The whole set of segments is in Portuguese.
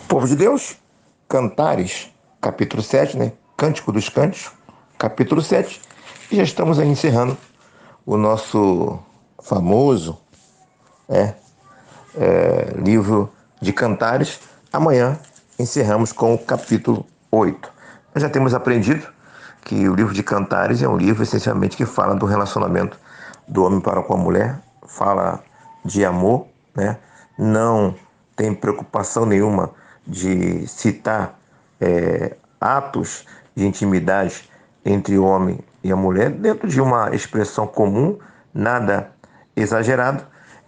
Povo de Deus, Cantares, capítulo 7, né? Cântico dos Cânticos, capítulo 7. E já estamos aí encerrando o nosso famoso livro de Cantares. Amanhã encerramos com o capítulo 8. Nós já temos aprendido que o livro de Cantares é um livro essencialmente que fala do relacionamento do homem para com a mulher, fala de amor, né? Não tem preocupação nenhuma de citar atos de intimidade entre o homem e a mulher, dentro de uma expressão comum, nada exagerado.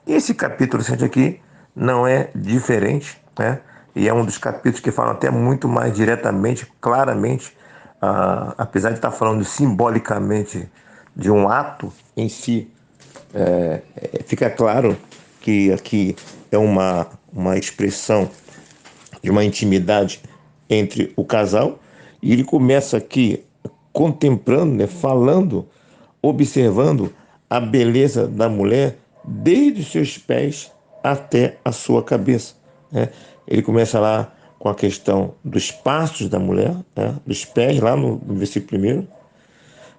E esse capítulo 7 aqui não é diferente, né? E é um dos capítulos que falam até muito mais diretamente, claramente, apesar de estar falando simbolicamente de um ato em si, fica claro que aqui é uma expressão de uma intimidade entre o casal, e ele começa aqui contemplando, né, falando, observando a beleza da mulher desde os seus pés até a sua cabeça, né? Ele começa lá com a questão dos passos da mulher, né, dos pés, lá no versículo primeiro.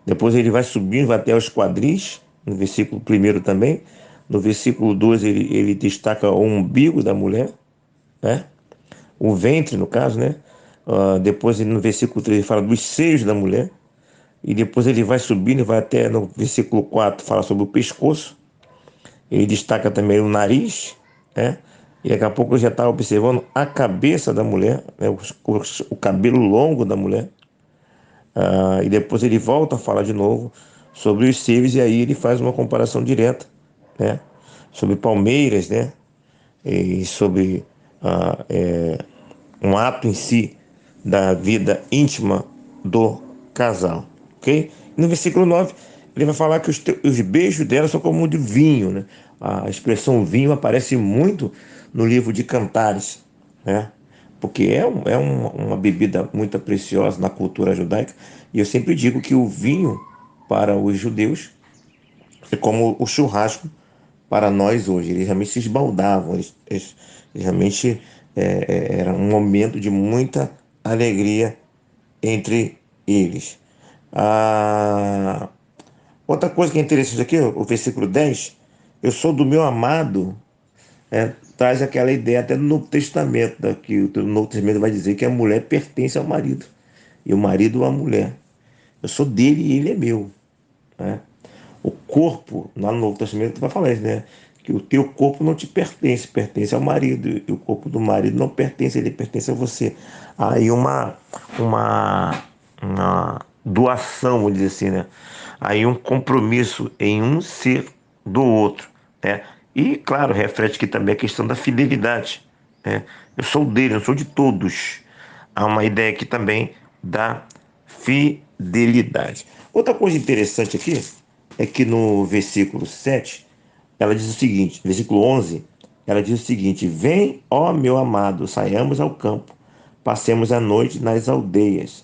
Depois ele vai subindo, vai até os quadris, no versículo primeiro também. No versículo 2 ele destaca o umbigo da mulher, né? O ventre, no caso, né? Depois, no versículo 3, ele fala dos seios da mulher. E depois ele vai subindo e vai até no versículo 4, fala sobre o pescoço. Ele destaca também o nariz, né? E daqui a pouco ele já está observando a cabeça da mulher, né? O cabelo longo da mulher. E depois ele volta a falar de novo sobre os seios, e aí ele faz uma comparação direta, né? Sobre palmeiras, né? E sobre um ato em si da vida íntima do casal, ok? No versículo 9 ele vai falar que os beijos dela são como de vinho, né? A expressão vinho aparece muito no livro de Cantares, né? Porque uma bebida muito preciosa na cultura judaica, e eu sempre digo que o vinho para os judeus é como o churrasco para nós hoje. Eles realmente se esbaldavam, eles realmente era um momento de muita alegria entre eles. Ah, outra coisa que é interessante aqui, o versículo 10, eu sou do meu amado, traz aquela ideia até no Novo Testamento, que o Novo Testamento vai dizer que a mulher pertence ao marido, e o marido à mulher. Eu sou dele e ele é meu, né? O corpo, lá no Novo Testamento, vai falar isso, né? Que o teu corpo não te pertence, pertence ao marido. E o corpo do marido não pertence, ele pertence a você. Aí uma doação, vamos dizer assim, né? Aí um compromisso em um ser do outro, né? E, claro, reflete aqui também a questão da fidelidade, né? Eu sou dele, eu sou de todos. Há uma ideia aqui também da fidelidade. Outra coisa interessante aqui é que no versículo 7, ela diz o seguinte, versículo 11, ela diz o seguinte: vem, ó meu amado, saiamos ao campo, passemos a noite nas aldeias,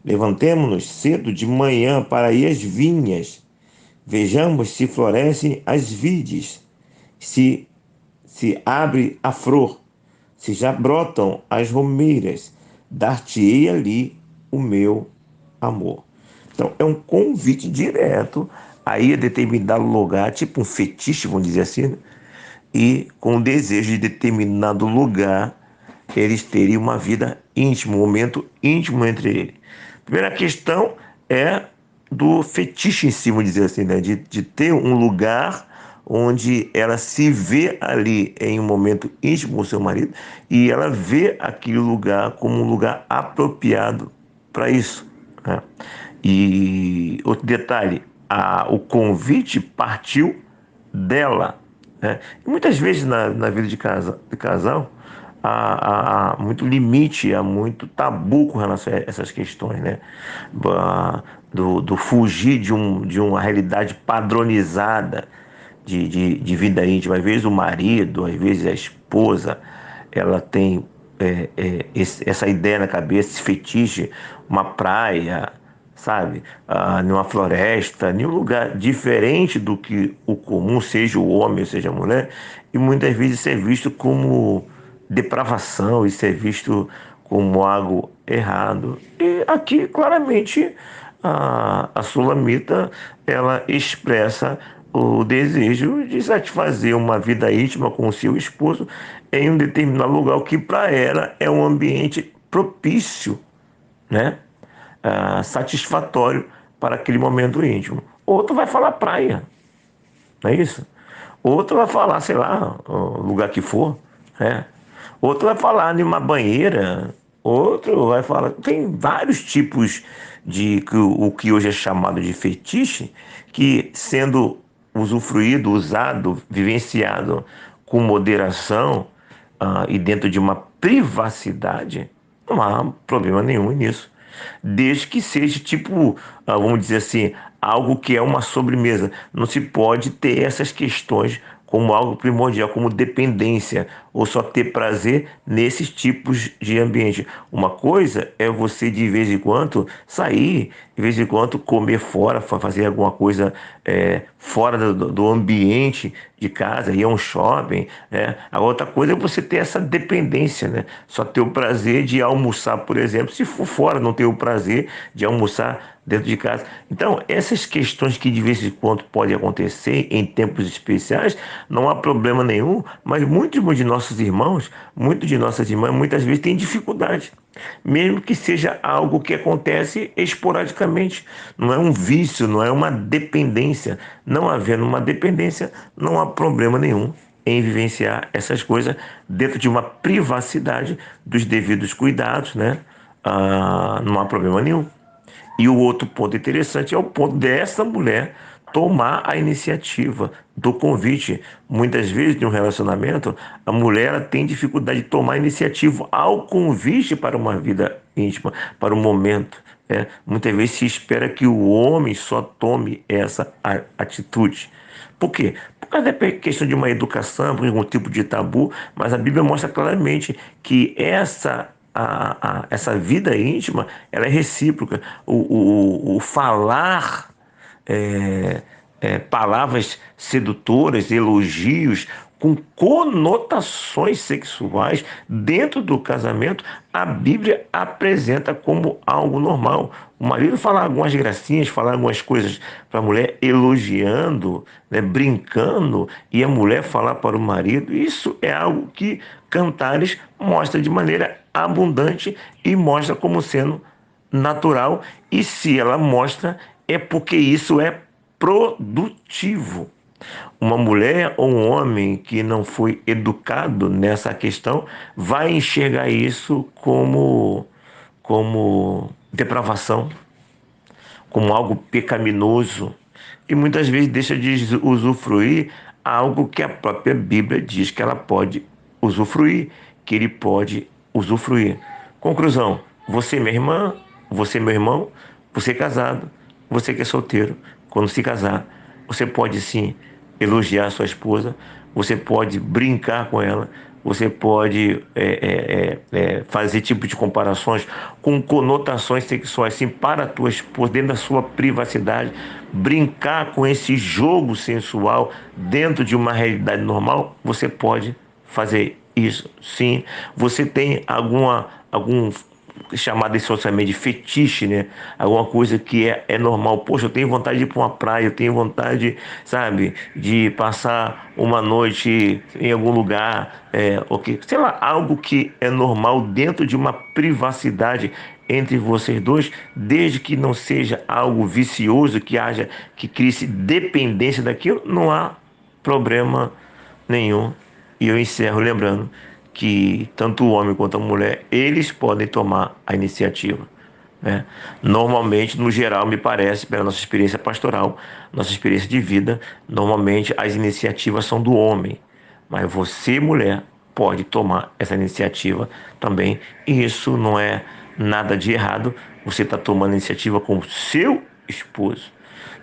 levantemo-nos cedo de manhã para ir às vinhas, vejamos se florescem as vides, se se abre a flor, se já brotam as romeiras, dar-te-ei ali o meu amor. Então, é um convite direto a ir a determinado lugar, tipo um fetiche, vamos dizer assim, né? E com o desejo de determinado lugar, eles terem uma vida íntima, um momento íntimo entre eles. Primeira questão é do fetiche em si, vamos dizer assim, né? De ter um lugar onde ela se vê ali em um momento íntimo com o seu marido, e ela vê aquele lugar como um lugar apropriado para isso, né? E outro detalhe, o convite partiu dela, né? E muitas vezes na vida de casal há muito limite, há muito tabu com relação a essas questões, né? Do fugir de uma realidade padronizada de vida íntima. Às vezes o marido, às vezes a esposa, ela tem essa ideia na cabeça, esse fetiche, uma praia, sabe? Numa floresta, em um lugar diferente do que o comum, seja o homem ou seja a mulher, e muitas vezes isso é visto como depravação, isso é visto como algo errado. E aqui, claramente, a Sulamita, ela expressa o desejo de satisfazer uma vida íntima com o seu esposo em um determinado lugar, que para ela é um ambiente propício, né? Satisfatório para aquele momento íntimo. Outro vai falar praia, não é isso? Outro vai falar, sei lá, o lugar que for, né? Outro vai falar de uma banheira, outro vai falar. Tem vários tipos de o que hoje é chamado de fetiche, que sendo usufruído, usado, vivenciado com moderação, e dentro de uma privacidade, não há problema nenhum nisso. Desde que seja tipo, vamos dizer assim, algo que é uma sobremesa. Não se pode ter essas questões como algo primordial, como dependência, ou só ter prazer nesses tipos de ambiente. Uma coisa é você de vez em quando sair, de vez em quando comer fora, fazer alguma coisa fora do ambiente de casa, ir a um shopping, né? A outra coisa é você ter essa dependência, né? Só ter o prazer de almoçar, por exemplo, se for fora, não ter o prazer de almoçar dentro de casa. Então, essas questões que de vez em quando podem acontecer em tempos especiais, não há problema nenhum, mas muitos de nossos irmãos, muitos de nossas irmãs, muitas vezes têm dificuldade, mesmo que seja algo que acontece esporadicamente, não é um vício, não é uma dependência. Não havendo uma dependência, não há problema nenhum em vivenciar essas coisas dentro de uma privacidade dos devidos cuidados, né? Não há problema nenhum. E o outro ponto interessante é o ponto dessa mulher tomar a iniciativa do convite. Muitas vezes, em um relacionamento, a mulher ela tem dificuldade de tomar a iniciativa ao convite para uma vida íntima, para o momento. Muitas vezes se espera que o homem só tome essa atitude. Por quê? Por causa da questão de uma educação, por algum tipo de tabu, mas a Bíblia mostra claramente que essa vida íntima ela é recíproca. O falar palavras sedutoras, elogios, com conotações sexuais dentro do casamento, a Bíblia apresenta como algo normal. O marido falar algumas gracinhas, falar algumas coisas para a mulher, elogiando, né, brincando, e a mulher falar para o marido, isso é algo que Cantares mostra de maneira abundante e mostra como sendo natural. E se ela mostra, é porque isso é produtivo. Uma mulher ou um homem que não foi educado nessa questão vai enxergar isso como depravação, como algo pecaminoso, e muitas vezes deixa de usufruir algo que a própria Bíblia diz que ela pode usufruir, que ele pode usufruir. Conclusão: você, minha irmã, você, meu irmão, você é casado, você que é solteiro, quando se casar, você pode sim elogiar a sua esposa, você pode brincar com ela, você pode fazer tipo de comparações com conotações sexuais sim, para a tua esposa, dentro da sua privacidade, brincar com esse jogo sensual dentro de uma realidade normal, você pode fazer isso sim. Você tem algum chamado esse socialmente de fetiche, né? Alguma coisa que é normal. Poxa, eu tenho vontade de ir para uma praia, eu tenho vontade, sabe, de passar uma noite em algum lugar, ok, sei lá, algo que é normal dentro de uma privacidade entre vocês dois, desde que não seja algo vicioso, que crie-se dependência daquilo, não há problema nenhum. E eu encerro lembrando que tanto o homem quanto a mulher, eles podem tomar a iniciativa, né? Normalmente, no geral, me parece, pela nossa experiência pastoral, nossa experiência de vida, normalmente as iniciativas são do homem, mas você, mulher, pode tomar essa iniciativa também, e isso não é nada de errado. Você está tomando iniciativa com o seu esposo,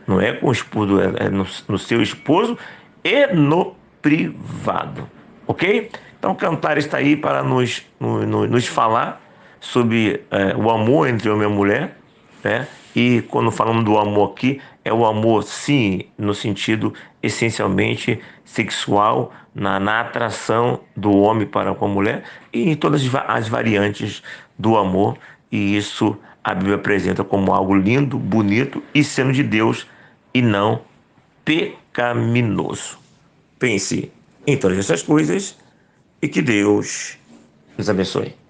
não é com o esposo, é no seu esposo e no privado, ok? Então, Cantar está aí para nos falar sobre o amor entre homem e mulher, né? E quando falamos do amor aqui, é o amor, sim, no sentido essencialmente sexual, na atração do homem para com a mulher e em todas as variantes do amor. E isso a Bíblia apresenta como algo lindo, bonito e sendo de Deus e não pecaminoso. Pense em todas essas coisas e que Deus nos abençoe.